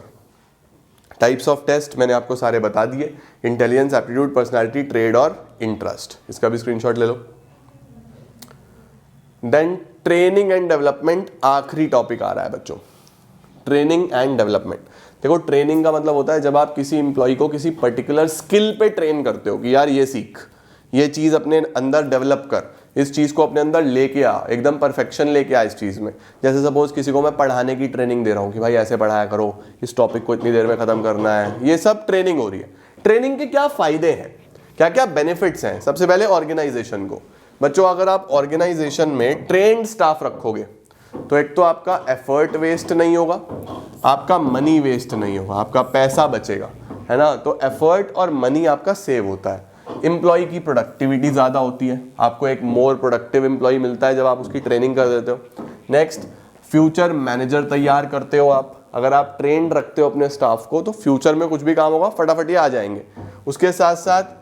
टाइप्स ऑफ टेस्ट मैंने आपको सारे बता दिए, इंटेलिजेंस, एप्टीट्यूड, पर्सनालिटी, ट्रेड और इंटरेस्ट। इसका भी स्क्रीनशॉट ले लो। देन ट्रेनिंग एंड डेवलपमेंट आखिरी टॉपिक आ रहा है बच्चों, ट्रेनिंग एंड डेवलपमेंट। देखो ट्रेनिंग का मतलब होता है जब आप किसी एम्प्लॉय को किसी पर्टिकुलर स्किल पे ट्रेन करते हो कि यार ये सीख, ये चीज़ अपने अंदर डेवलप कर, इस चीज़ को अपने अंदर लेके आ, एकदम परफेक्शन लेके आ इस चीज़ में। जैसे सपोज किसी को मैं पढ़ाने की ट्रेनिंग दे रहा हूँ कि भाई ऐसे पढ़ाया करो, इस टॉपिक को इतनी देर में ख़त्म करना है, ये सब ट्रेनिंग हो रही है। ट्रेनिंग के क्या फ़ायदे हैं, क्या क्या बेनिफिट्स हैं? सबसे पहले ऑर्गेनाइजेशन को। बच्चों अगर आप ऑर्गेनाइजेशन में ट्रेन्ड स्टाफ रखोगे तो एक तो आपका एफर्ट वेस्ट नहीं होगा, आपका मनी वेस्ट नहीं होगा, आपका पैसा बचेगा, है ना। तो एफर्ट और मनी आपका सेव होता है। एम्प्लॉय की प्रोडक्टिविटी ज़्यादा होती है, आपको एक मोर प्रोडक्टिव एम्प्लॉय मिलता है जब आप उसकी ट्रेनिंग कर देते हो। नेक्स्ट, फ्यूचर मैनेजर तैयार करते हो आप। अगर आप ट्रेंड रखते हो अपने स्टाफ को तो फ्यूचर में कुछ भी काम होगा फटाफट ये आ जाएंगे। उसके साथ साथ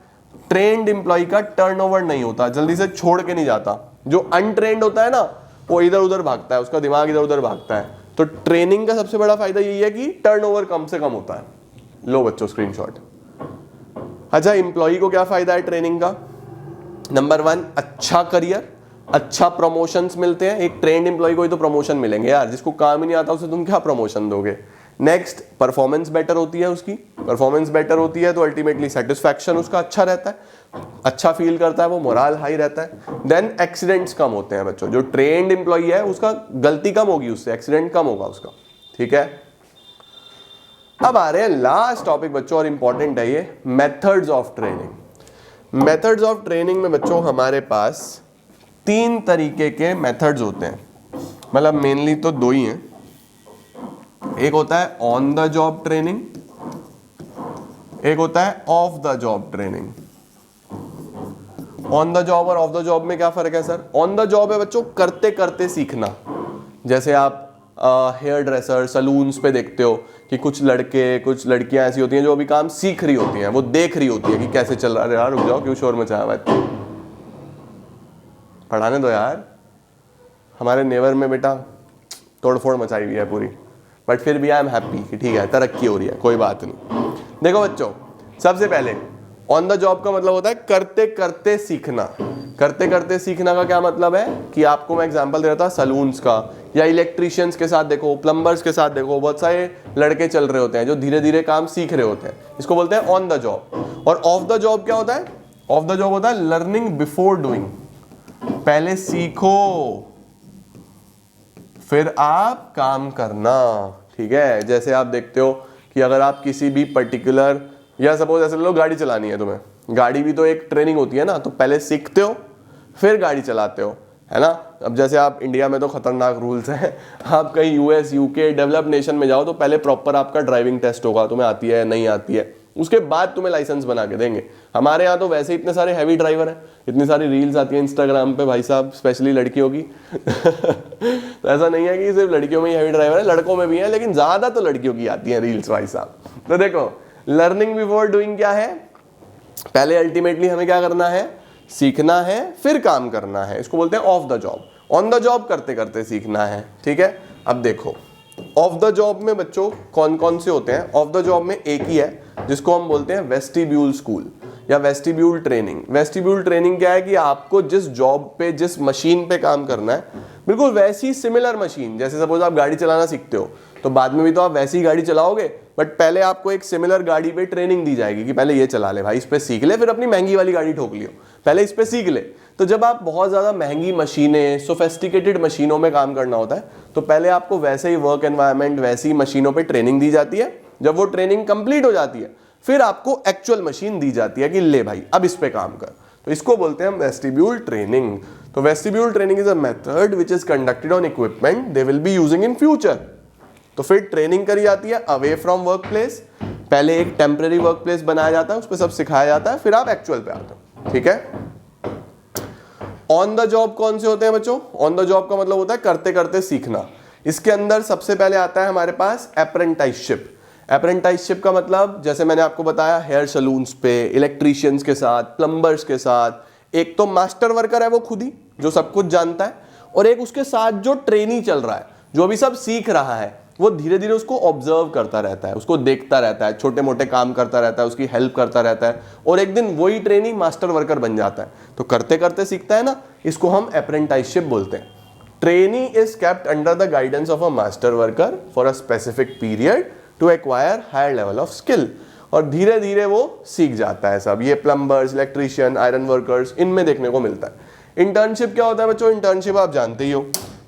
ट्रेंड एम्प्लॉय का टर्नओवर नहीं होता, जल्दी से छोड़ के नहीं जाता। जो अनट्रेंड होता है ना वो इधर उधर भागता है, उसका दिमाग इधर उधर भागता है। तो ट्रेनिंग का सबसे बड़ा फायदा यही है कि टर्नओवर कम से कम होता है। लो बच्चों स्क्रीनशॉट। अच्छा, एम्प्लॉय को क्या फायदा है ट्रेनिंग का? नंबर 1, अच्छा करियर, अच्छा प्रमोशंस मिलते हैं। एक ट्रेंड एम्प्लॉय को ही तो प्रमोशन मिलेंगे यार, जिसको काम ही नहीं आता उसे तुम क्या प्रमोशन दोगे। नेक्स्ट, परफॉर्मेंस बेटर होती है उसकी, परफॉर्मेंस बेटर होती है तो अल्टीमेटली सेटिस्फैक्शन उसका अच्छा रहता है, अच्छा फील करता है वो, मोरल हाई रहता है। देन एक्सीडेंट्स कम होते हैं बच्चों। जो ट्रेंड एम्प्लॉय है उसका गलती कम होगी, उससे एक्सीडेंट कम होगा उसका, ठीक है। अब आ रहे हैं लास्ट टॉपिक बच्चों और इंपॉर्टेंट है ये, methods of training. Methods of training में बच्चों हमारे पास 3 तरीके के मेथड्स होते हैं, मतलब मेनली तो 2 ही हैं। एक होता है ऑन द जॉब ट्रेनिंग, एक होता है of the job training. On the job और ऑफ द जॉब में क्या फर्क है सर? ऑन द जॉब है बच्चों करते करते सीखना। जैसे आप हेयर ड्रेसर, सलून्स पे देखते हो कि कुछ लड़के कुछ लड़कियां ऐसी होती हैं जो अभी काम सीख रही होती हैं, वो देख रही होती है कि कैसे चल रहा है। यार रुक जाओ, क्यों शोर मचाया हुआ है, पढ़ाने दो यार। हमारे नेवर में बेटा तोड़फोड़ मचाई हुई है पूरी, बट फिर भी आई एम हैप्पी कि ठीक है तरक्की हो रही है, कोई बात नहीं। देखो बच्चों, सबसे पहले ऑन द जॉब का मतलब होता है करते करते सीखना। करते करते सीखना का क्या मतलब है कि आपको मैं एग्जांपल दे रहा था सलून्स का, या इलेक्ट्रीशियंस के साथ देखो, प्लम्बर्स के साथ देखो, बहुत सारे लड़के चल रहे होते हैं जो धीरे धीरे काम सीख रहे होते हैं, इसको बोलते हैं ऑन द जॉब। और ऑफ द जॉब क्या होता है? ऑफ द जॉब होता है लर्निंग बिफोर डूइंग, पहले सीखो फिर आप काम करना। ठीक है, जैसे आप देखते हो कि अगर आप किसी भी पर्टिकुलर, या सपोज ऐसे लो गाड़ी चलानी है तुम्हें, गाड़ी भी तो एक ट्रेनिंग होती है ना, तो पहले सीखते हो फिर गाड़ी चलाते हो, है ना। अब जैसे आप इंडिया में तो खतरनाक रूल्स हैं, आप कहीं यूएस यूके डेवलप नेशन में जाओ तो पहले प्रॉपर आपका ड्राइविंग टेस्ट होगा, तुम्हें आती है नहीं आती है, उसके बाद तुम्हें लाइसेंस बना के देंगे। हमारे यहाँ तो वैसे इतने सारे हैवी ड्राइवर हैं, इतनी सारी रील्स आती हैं इंस्टाग्राम पे भाई साहब, स्पेशली लड़कियों की तो ऐसा नहीं है कि सिर्फ लड़कियों में ही हैवी ड्राइवर है, लड़कों में भी है, लेकिन ज्यादा तो लड़कियों की आती हैं रील्स भाई साहब। तो देखो लर्निंग बिफोर डूइंग क्या है, पहले अल्टीमेटली हमें क्या करना है, सीखना है फिर काम करना है, इसको बोलते हैं of the job. On the job करते करते सीखना है। ठीक है, अब देखो ऑफ द जॉब में बच्चों कौन कौन से होते हैं। ऑफ द जॉब में एक ही है जिसको हम बोलते हैं वेस्टिब्यूल स्कूल या वेस्टिब्यूल ट्रेनिंग। वेस्टिब्यूल ट्रेनिंग क्या है कि आपको जिस जॉब पे जिस मशीन पे काम करना है, बिल्कुल वैसी सिमिलर मशीन, जैसे सपोज आप गाड़ी चलाना सीखते हो तो बाद में भी तो आप वैसी गाड़ी चलाओगे, बट पहले आपको एक सिमिलर गाड़ी पे ट्रेनिंग दी जाएगी कि पहले ये चला ले भाई, इस पे सीख ले, फिर अपनी महंगी वाली गाड़ी ठोक लियो, पहले इस पे सीख ले। तो जब आप बहुत ज्यादा महंगी मशीनें, सोफेस्टिकेटेड मशीनों में काम करना होता है तो पहले आपको वैसे ही वर्क एनवायरनमेंट, वैसी मशीनों पे ट्रेनिंग दी जाती है। जब वो ट्रेनिंग कंप्लीट हो जाती है फिर आपको एक्चुअल मशीन दी जाती है कि ले भाई अब इस पे काम कर, तो इसको बोलते हैं हम वेस्टिब्यूल ट्रेनिंग। तो vestibule training is a method which is conducted on equipment they will be using in future. तो फिर ट्रेनिंग करी जाती है अवे फ्रॉम वर्क प्लेस, पहले एक टेम्परेरी वर्क प्लेस बनाया जाता है, उस पर सब सिखाया जाता है, फिर आप एक्चुअल पे आते हो। ठीक है, ऑन द जॉब कौन से होते हैं बच्चों, ऑन द जॉब का मतलब होता है करते करते सीखना। इसके अंदर सबसे पहले आता है हमारे पास अप्रेंटिसशिप। अप्रेंटिसशिप का मतलब जैसे मैंने आपको बताया, हेयर सलून्स पे, इलेक्ट्रीशियंस के साथ, प्लम्बर्स के साथ, एक तो मास्टर वर्कर है वो खुद ही जो सब कुछ जानता है, और एक उसके साथ जो ट्रेनी चल रहा है जो अभी सब सीख रहा है, वो धीरे धीरे उसको ऑब्जर्व करता रहता है, उसको देखता रहता है, छोटे मोटे काम करता रहता है, उसकी हेल्प करता रहता है, और एक दिन वही ट्रेनी मास्टर वर्कर बन जाता है। तो करते करते सीखता है ना, इसको हम अप्रेंटिसशिप बोलते हैं। Trainee is kept under the guidance of a master worker for a specific period to acquire higher level of skill, और धीरे धीरे वो सीख जाता है सब। ये प्लम्बर्स, इलेक्ट्रीशियन, आयरन वर्कर्स, इनमें देखने को मिलता है। इंटर्नशिप क्या होता है बच्चों, इंटर्नशिप आप जानते ही हो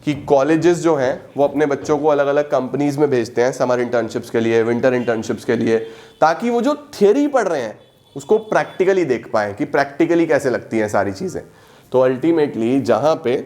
कि कॉलेजेस जो हैं वो अपने बच्चों को अलग अलग कंपनीज में भेजते हैं समर इंटर्नशिप्स के लिए, विंटर इंटर्नशिप्स के लिए, ताकि वो जो थियरी पढ़ रहे हैं उसको प्रैक्टिकली देख पाएं कि प्रैक्टिकली कैसे लगती हैं सारी चीज़ें। तो अल्टीमेटली जहाँ पे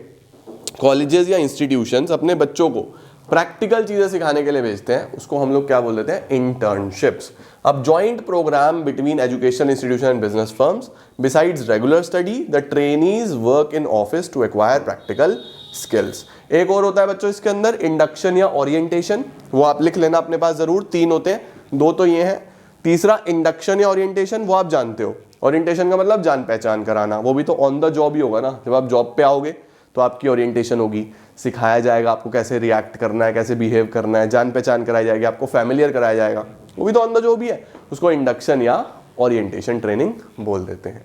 कॉलेजेस या इंस्टीट्यूशंस अपने बच्चों को प्रैक्टिकल चीज़ें सिखाने के लिए भेजते हैं उसको हम लोग क्या बोल देते हैं, इंटर्नशिप्स। अब joint programme between education institution and business firms, besides regular study the trainees work in office to acquire practical skills. एक और होता है बच्चों इसके अंदर, इंडक्शन या ओरिएंटेशन, वो आप लिख लेना अपने पास जरूर, 3 होते हैं, 2 तो ये हैं। तीसरा इंडक्शन या ओरिएंटेशन, वो आप जानते हो, ओरिएंटेशन का मतलब जान पहचान कराना, वो भी तो ऑन द जॉब ही होगा ना। जब आप जॉब पे आओगे तो आपकी ओरिएंटेशन होगी, सिखाया जाएगा आपको कैसे रिएक्ट करना है, कैसे बिहेव करना है, जान पहचान कराई जाएगी, आपको फैमिलियर कराया जाएगा, वो भी तो ऑन द जॉब ही है, उसको इंडक्शन या ओरिएंटेशन ट्रेनिंग बोल देते हैं।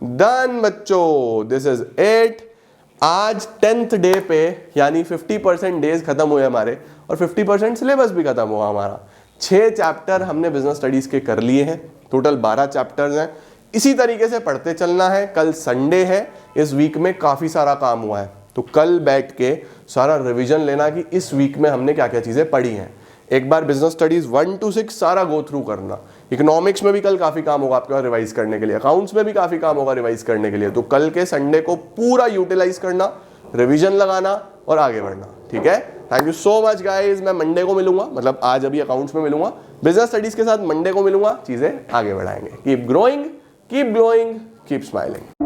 डन बच्चों, दिस इज इट। आज 10th डे पे यानी 50% डेज खत्म हुए हमारे, और 50% सिलेबस भी खत्म हुआ हमारा। 6 चैप्टर हमने बिजनेस स्टडीज के कर लिए हैं, टोटल 12 चैप्टर्स हैं। इसी तरीके से पढ़ते चलना है। कल संडे है, इस वीक में काफ़ी सारा काम हुआ है, तो कल बैठ के सारा रिवीजन लेना कि इस वीक में हमने क्या क्या चीज़ें पढ़ी हैं। एक बार बिजनेस स्टडीज 1 to 6 सारा गो थ्रू करना। इकोनॉमिक्स में भी कल काफ़ी काम होगा आपके पास रिवाइज करने के लिए, अकाउंट्स में भी काफ़ी काम होगा रिवाइज करने के लिए। तो कल के संडे को पूरा यूटिलाइज करना, रिवीजन लगाना और आगे बढ़ना। ठीक है, thank you so much guys. मैं मंडे को मिलूंगा, मतलब आज अभी अकाउंट्स में मिलूंगा, बिजनेस स्टडीज के साथ मंडे को मिलूंगा, चीज़ें आगे बढ़ाएंगे। Keep growing, keep glowing, keep smiling.